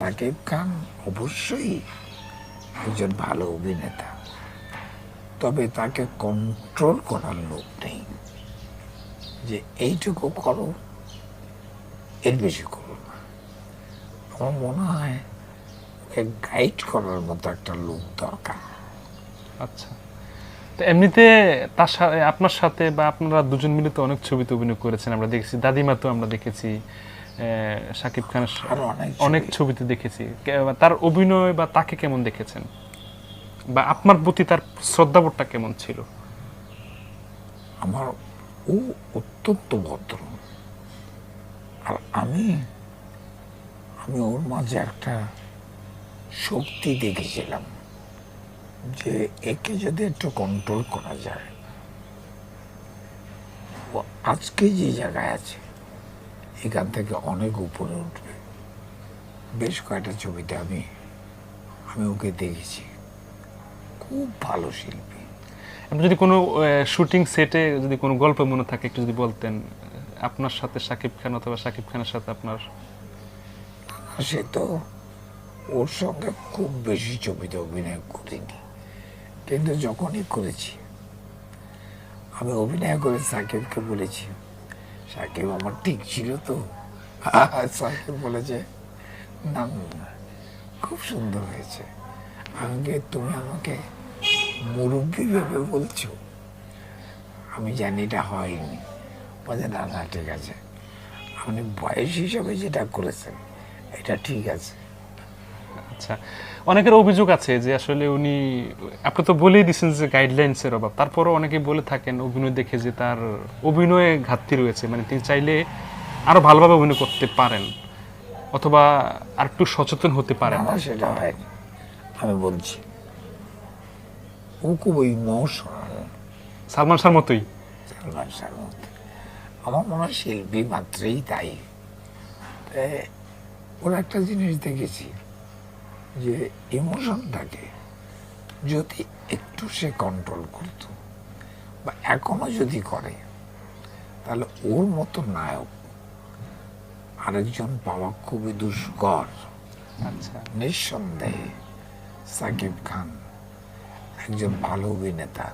সাকিব খান অবশ্যই একজন ভালো অভিনেতা, তবে তাকে কন্ট্রোল করার লোক নেই যে এইটুকু করো, এর বেশি করো না। আমার মনে হয় ওকে গাইড করার মতো একটা লোক দরকার। আচ্ছা, তো এমনিতে তার সাথে আপনার সাথে বা আপনারা দুজন মিলে তো অনেক ছবিতে অভিনয় করেছেন, আমরা দেখেছি দাদিমা, তো আমরা দেখেছি শাকিব খানের আরো অনেক অনেক ছবিতে দেখেছি। তার অভিনয় বা তাকে কেমন দেখেছেন, বা আপনার প্রতি তার শ্রদ্ধাবোধটা কেমন ছিল? আমার ও অত্যন্ত ভদ্র, আর আমি আমি ওর মাঝে একটা শক্তি দেখেছিলাম যে একে যদি একটু কন্ট্রোল করা যায়, ও আজকে যে জায়গায় আছে এখান থেকে অনেক উপরে উঠবে। বেশ কয়েকটা ছবিতে আমি আমি ওকে দেখেছি, খুব ভালো শিল্পী। আপনি যদি কোনো শুটিং সেটে যদি কোনো গল্প মনে থাকে একটু যদি বলতেন, আপনার সাথে শাকিব খান অথবা শাকিব খানের সাথে আপনার। সে তো ওর সঙ্গে খুব বেশি ছবিতে অভিনয় করিনি, কিন্তু যখনই করেছি আমি অভিনয় করে সাকিবকে বলেছি, সাকিব আমার ঠিক ছিল তো? সাকিব বলেছে না না, খুব সুন্দর হয়েছে। আমি কি তুমি আমাকে মুরব্বী ভেবে বলছো? আমি জানি এটা হয়নি। বলে না না, ঠিক আছে, আপনি বয়স হিসাবে যেটা করেছেন এটা ঠিক আছে। আচ্ছা, অনেকের অভিযোগ আছে যে আসলে উনি, আপনি তো বলেই দিচ্ছেন যে গাইডলাইন্সের অভাব, তারপরও অনেকে বলে থাকেন অভিনয় দেখে যে তার অভিনয়ে ঘাটতি রয়েছে, মানে তিনি চাইলে আরো ভালোভাবে অভিনয় করতে পারেন অথবা আর একটু সচেতন হতে পারেন। আমার সেটা হয়নি। আমি বলছি ও খুব ইমোশনাল, সালমান শাহর মতোই। সালমান শাহর মতো। আমার মনে হয় শিল্পী মাত্রেই তাই। ওর একটা জিনিস দেখেছি যে ইমোশনটাকে যদি একটু সে কন্ট্রোল করত, বা এখনো যদি করে, তাহলে ওর মতো নায়ক আরেকজন পাওয়া খুবই দুষ্কর। আচ্ছা, নিঃসন্দেহে সাকিব খান একজন ভালো অভিনেতা,